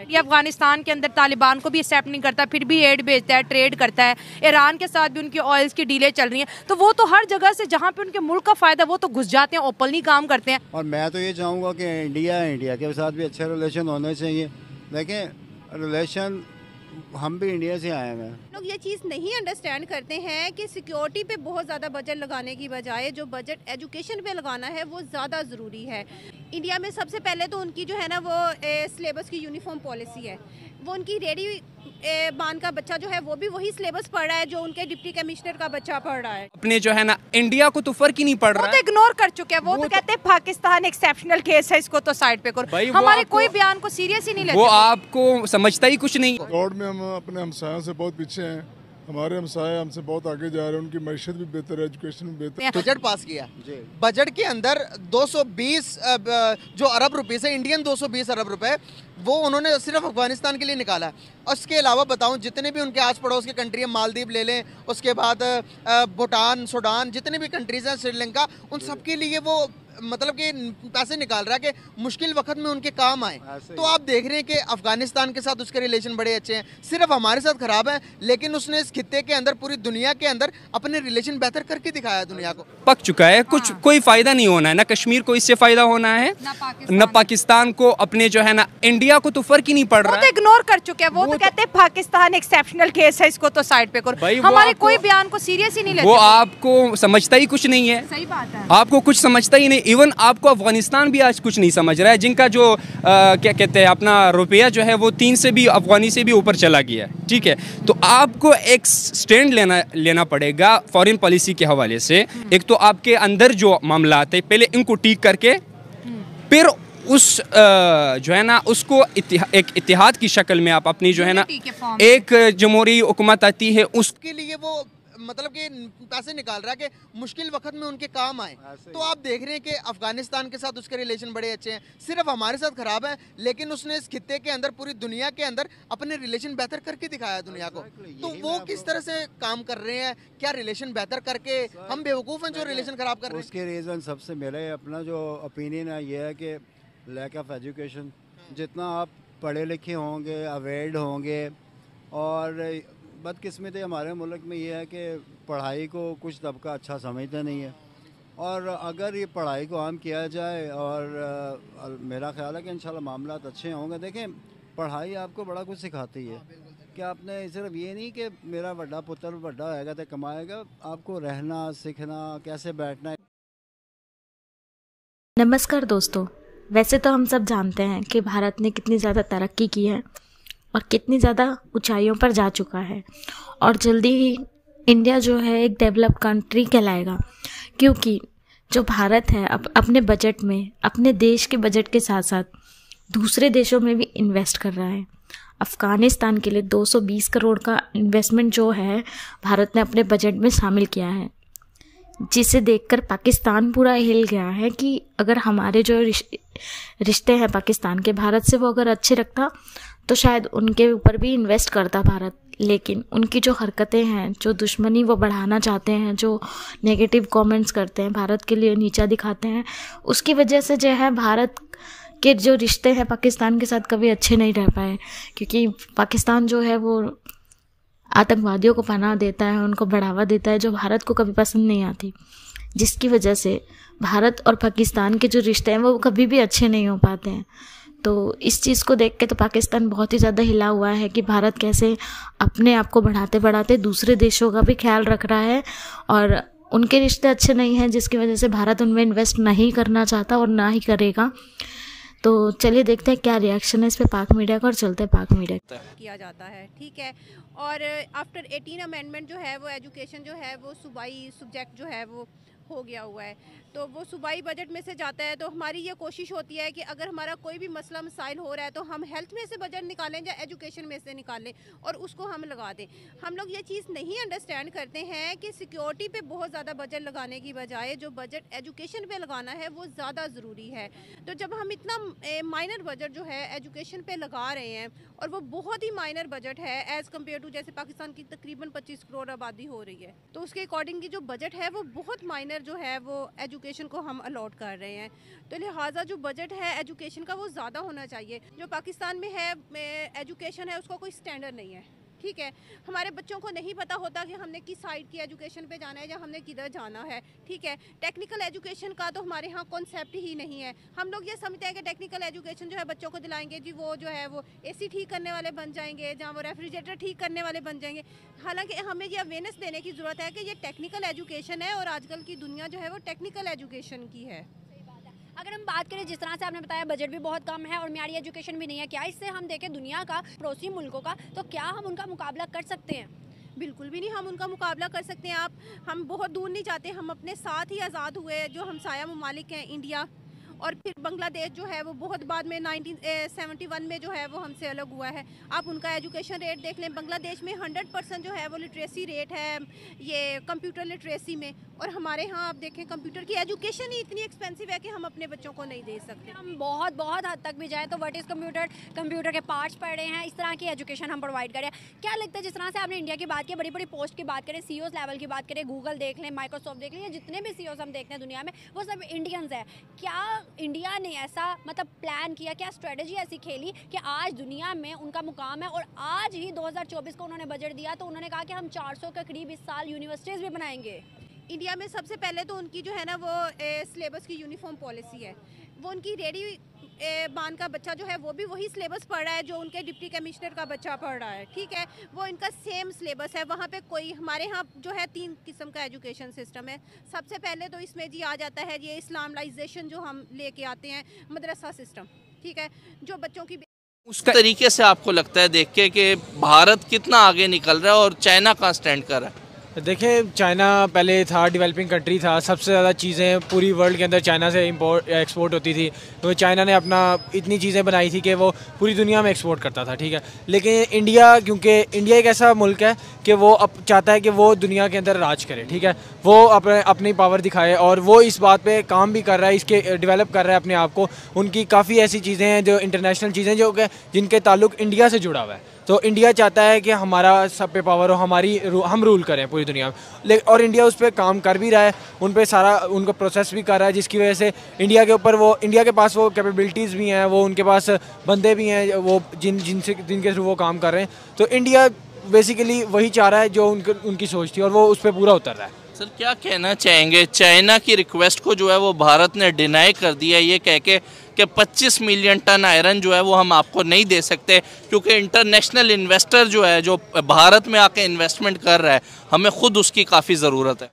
ये अफगानिस्तान के अंदर तालिबान को भी एक्सेप्ट नहीं करता, फिर भी एड भेजता है, ट्रेड करता है। ईरान के साथ भी उनकी ऑयल्स की डीलें चल रही हैं, तो वो तो हर जगह से जहाँ पे उनके मुल्क का फ़ायदा वो तो घुस जाते हैं, ओपनली काम करते हैं। और मैं तो ये चाहूँगा कि इंडिया के साथ भी अच्छे रिलेशन होने चाहिए। देखें, रिलेशन हम भी इंडिया से आए हैं। लोग ये चीज़ नहीं अंडरस्टैंड करते हैं कि सिक्योरिटी पे बहुत ज़्यादा बजट लगाने की बजाय जो बजट एजुकेशन पे लगाना है वो ज़्यादा ज़रूरी है। इंडिया में सबसे पहले तो उनकी जो है ना वो सिलेबस की यूनिफॉर्म पॉलिसी है। वो उनकी रेडी बान का बच्चा जो है वो भी वही सिलेबस पढ़ रहा है जो उनके डिप्टी कमिश्नर का बच्चा पढ़ रहा है। अपने जो है ना इंडिया को तो फर्क ही नहीं पड़ रहा है। वो तो इग्नोर कर चुके हैं। वो तो कहते हैं पाकिस्तान एक्सेप्शनल केस है, इसको तो साइड पे करो। हमारे कोई बयान को सीरियस ही नहीं लेते। वो आपको समझता ही कुछ नहीं। दौड़ में हम अपने हमसायों से बहुत पीछे हैं। हमारे हमसाए हमसे बहुत आगे जा रहे हैं, उनकी मैशत भी बेहतर है, एजुकेशन भी बेहतर है। बजट पास किया, बजट के अंदर 220 जो अरब रुपए से इंडियन 220 अरब रुपए वो उन्होंने सिर्फ अफगानिस्तान के लिए निकाला है। और उसके अलावा बताऊं जितने भी उनके आस पड़ोस की कंट्री है, मालदीव ले लें, उसके बाद भूटान, सूडान, जितने भी कंट्रीज हैं, श्रीलंका, उन सब के लिए वो मतलब कि पैसे निकाल रहा है कि मुश्किल वक्त में उनके काम आए। तो आप देख रहे हैं कि अफगानिस्तान के साथ उसके रिलेशन बड़े अच्छे हैं, सिर्फ हमारे साथ खराब है, लेकिन उसने इस खित्ते के अंदर पूरी दुनिया के अंदर अपने रिलेशन बेहतर करके दिखाया दुनिया को। पक चुका है, कुछ कोई फायदा नहीं होना है, ना कश्मीर को इससे फायदा होना है, न पाकिस्तान को। अपने जो है ना इंडिया को तो फर्क ही नहीं पड़ रहा है। वो तो इग्नोर कर चुके हैं। वो तो कहते हैं पाकिस्तान एक्सेप्शनल केस है, इसको तो साइड पे करो। हमारे कोई बयान को सीरियस ही नहीं लेते। वो आपको समझता ही कुछ नहीं है। सही बात है, आपको कुछ समझता ही नहीं। इवन आपको अफगानिस्तान भी आज कुछ नहीं समझ रहा है, जिनका जो क्या कहते हैं अपना रुपया जो है वो 3 से भी अफगानी से भी ऊपर चला गया है। ठीक है, तो आपको एक स्टैंड लेना पड़ेगा फॉरेन पॉलिसी के हवाले से। एक तो आपके अंदर जो मामला है पहले इनको ठीक करके फिर उस जो है ना उसको एक इतिहाद की शक्ल में आप अपनी जो है ना एक जमहूरी हुकूमत आती है उसके लिए वो मतलब कि पैसे निकाल रहा है कि मुश्किल वक्त में उनके काम आए। तो आप देख रहे हैं कि अफगानिस्तान के साथ उसके रिलेशन बड़े अच्छे हैं, सिर्फ हमारे साथ खराब है, लेकिन उसने इस खित्ते के अंदर पूरी दुनिया के अंदर अपने रिलेशन बेहतर करके दिखाया दुनिया को। तो वो किस तरह से काम कर रहे हैं, क्या रिलेशन बेहतर करके हम बेवकूफ़ हैं जो रिलेशन खराब कर रहे हैं? उसके रीज़न सबसे मेरे अपना जो ओपिनियन है ये है कि लैक ऑफ एजुकेशन। जितना आप पढ़े लिखे होंगे, अवेयर्ड होंगे, और बदकिस्मती हमारे मुल्क में ये है कि पढ़ाई को कुछ तबका अच्छा समझता नहीं है। और अगर ये पढ़ाई को आम किया जाए और मेरा ख्याल है कि इंशाल्लाह मामलात अच्छे होंगे। देखें, पढ़ाई आपको बड़ा कुछ सिखाती है कि आपने सिर्फ ये नहीं कि मेरा बड़ा पुत्र बड़ा होएगा तो कमाएगा, आपको रहना सीखना, कैसे बैठना। नमस्कार दोस्तों, वैसे तो हम सब जानते हैं कि भारत ने कितनी ज़्यादा तरक्की की है और कितनी ज़्यादा ऊंचाइयों पर जा चुका है, और जल्दी ही इंडिया जो है एक डेवलप कंट्री कहलाएगा, क्योंकि जो भारत है अपने बजट में, अपने देश के बजट के साथ साथ दूसरे देशों में भी इन्वेस्ट कर रहा है। अफ़गानिस्तान के लिए 220 करोड़ का इन्वेस्टमेंट जो है भारत ने अपने बजट में शामिल किया है, जिसे देखकर पाकिस्तान पूरा हिल गया है कि अगर हमारे जो रिश्ते हैं पाकिस्तान के भारत से वो अगर अच्छे रखता तो शायद उनके ऊपर भी इन्वेस्ट करता भारत। लेकिन उनकी जो हरकतें हैं, जो दुश्मनी वो बढ़ाना चाहते हैं, जो नेगेटिव कमेंट्स करते हैं, भारत के लिए नीचा दिखाते हैं, उसकी वजह से जो है भारत के जो रिश्ते हैं पाकिस्तान के साथ कभी अच्छे नहीं रह पाए, क्योंकि पाकिस्तान जो है वो आतंकवादियों को पनाह देता है, उनको बढ़ावा देता है, जो भारत को कभी पसंद नहीं आती, जिसकी वजह से भारत और पाकिस्तान के जो रिश्ते हैं वो कभी भी अच्छे नहीं हो पाते हैं। तो इस चीज़ को देख के तो पाकिस्तान बहुत ही ज़्यादा हिला हुआ है कि भारत कैसे अपने आप को बढ़ाते बढ़ाते दूसरे देशों का भी ख्याल रख रहा है, और उनके रिश्ते अच्छे नहीं हैं, जिसकी वजह से भारत उनमें इन्वेस्ट नहीं करना चाहता और ना ही करेगा। तो चलिए देखते हैं क्या रिएक्शन है इस पे पाक मीडिया का, और चलते हैं पाक मीडिया किया जाता है। ठीक है, और आफ्टर 18 अमेंडमेंट जो है वो एजुकेशन जो है वो सूबाई सब्जेक्ट जो है वो हो गया हुआ है, तो वो सूबाई बजट में से जाता है। तो हमारी ये कोशिश होती है कि अगर हमारा कोई भी मसला मसाइल हो रहा है तो हम हेल्थ में से बजट निकालें या एजुकेशन में से निकालें और उसको हम लगा दें। हम लोग ये चीज़ नहीं अंडरस्टैंड करते हैं कि सिक्योरिटी पे बहुत ज़्यादा बजट लगाने की बजाय जो बजट एजुकेशन पे लगाना है वो ज़्यादा ज़रूरी है। तो जब हम इतना माइनर बजट जो है एजुकेशन पे लगा रहे हैं, और वो बहुत ही माइनर बजट है एज़ कम्पेयर टू जैसे पाकिस्तान की तकरीबन 25 करोड़ आबादी हो रही है, तो उसके अकॉर्डिंग की जो बजट है वो बहुत माइनर अंदर जो है वो एजुकेशन को हम अलॉट कर रहे हैं। तो लिहाजा जो बजट है एजुकेशन का वो ज़्यादा होना चाहिए। जो पाकिस्तान में है एजुकेशन है उसका कोई स्टैंडर्ड नहीं है, ठीक है। हमारे बच्चों को नहीं पता होता कि हमने किस साइड की एजुकेशन पे जाना है या हमने किधर जाना है, ठीक है। टेक्निकल एजुकेशन का तो हमारे यहाँ कॉन्सेप्ट ही नहीं है। हम लोग ये समझते हैं कि टेक्निकल एजुकेशन जो है बच्चों को दिलाएंगे जी, वो जो है वो एसी ठीक करने वाले बन जाएंगे, जहाँ वो रेफ्रिजरेटर ठीक करने वाले बन जाएंगे। हालांकि हमें ये अवेयरनेस देने की ज़रूरत है कि ये टेक्निकल एजुकेशन है और आजकल की दुनिया जो है वो टेक्निकल एजुकेशन की है। अगर हम बात करें जिस तरह से आपने बताया बजट भी बहुत कम है और मियारी एजुकेशन भी नहीं है, क्या इससे हम देखें दुनिया का पड़ोसी मुल्कों का तो क्या हम उनका मुकाबला कर सकते हैं? बिल्कुल भी नहीं हम उनका मुकाबला कर सकते हैं। हम बहुत दूर नहीं जाते, हम अपने साथ ही आज़ाद हुए जो हमसाया ममालिक हैं इंडिया और फिर बांग्लादेश जो है वो बहुत बाद में 1971 में जो है वो हमसे अलग हुआ है। आप उनका एजुकेशन रेट देख लें, बांग्लादेश में 100% जो है वो लिटरेसी रेट है ये कंप्यूटर लिटरेसी में, और हमारे यहाँ आप देखें कंप्यूटर की एजुकेशन ही इतनी एक्सपेंसिव है कि हम अपने बच्चों को नहीं दे सकते। हम बहुत बहुत हद तक भी जाए तो व्हाट इज़ कंप्यूटर, कंप्यूटर के पार्ट्स पढ़ रहे हैं, इस तरह की एजुकेशन हम प्रोवाइड करें। क्या लगता है जिस तरह से आपने इंडिया की बात की, बड़ी बड़ी पोस्ट की बात करें, सीईओ लेवल की बात करें, गूगल देख लें, माइक्रोसॉफ्ट देख लें, जितने भी सीईओ हम देखते हैं दुनिया में वो सब इंडियंस हैं। क्या इंडिया ने ऐसा मतलब प्लान किया, क्या स्ट्रेटजी ऐसी खेली कि आज दुनिया में उनका मुकाम है? और आज ही 2024 को उन्होंने बजट दिया तो उन्होंने कहा कि हम 400 के करीब इस साल यूनिवर्सिटीज़ भी बनाएंगे। इंडिया में सबसे पहले तो उनकी जो है ना वो सिलेबस की यूनिफॉर्म पॉलिसी है। वो उनकी रेडी बान का बच्चा जो है वो भी वही सिलेबस पढ़ रहा है जो उनके डिप्टी कमिश्नर का बच्चा पढ़ रहा है, ठीक है। वो इनका सेम सिलेबस है। वहाँ पे कोई हमारे यहाँ जो है 3 किस्म का एजुकेशन सिस्टम है। सबसे पहले तो इसमें जी आ जाता है ये इस्लामाइजेशन जो हम लेके आते हैं, मदरसा सिस्टम, ठीक है, जो बच्चों की उस तरीके से आपको लगता है देख के कि भारत कितना आगे निकल रहा है और चाइना कहाँ स्टैंड कर रहा है? देखिए चाइना पहले था डेवलपिंग कंट्री था, सबसे ज़्यादा चीज़ें पूरी वर्ल्ड के अंदर चाइना से एक्सपोर्ट होती थी। तो चाइना ने अपना इतनी चीज़ें बनाई थी कि वो पूरी दुनिया में एक्सपोर्ट करता था, ठीक है। लेकिन इंडिया, क्योंकि इंडिया एक ऐसा मुल्क है कि वो अब चाहता है कि वो दुनिया के अंदर राज करे, ठीक है, वो अपनी पावर दिखाए और वो इस बात पे काम भी कर रहा है, इसके डेवलप कर रहा है अपने आप को। उनकी काफ़ी ऐसी चीज़ें हैं जो इंटरनेशनल चीज़ें जो जिनके ताल्लुक इंडिया से जुड़ा हुआ है। तो इंडिया चाहता है कि हमारा सब पे पावर हो, हम रूल करें पूरी दुनिया में, और इंडिया उस पर काम कर भी रहा है, उन पे सारा उनका प्रोसेस भी कर रहा है, जिसकी वजह से इंडिया के पास वो कैपेबिलिटीज़ भी हैं, वो उनके पास बंदे भी हैं वो जिनके थ्रू वो काम कर रहे हैं। तो इंडिया बेसिकली वही चाह रहा है जो उनकी सोच थी और वो उस पर पूरा उतर रहा है। सर क्या कहना चाहेंगे, चाइना की रिक्वेस्ट को जो है वो भारत ने डिनाई कर दिया ये कह के कि 25 मिलियन टन आयरन जो है वो हम आपको नहीं दे सकते क्योंकि इंटरनेशनल इन्वेस्टर जो है जो भारत में आके इन्वेस्टमेंट कर रहा है, हमें खुद उसकी काफ़ी ज़रूरत है।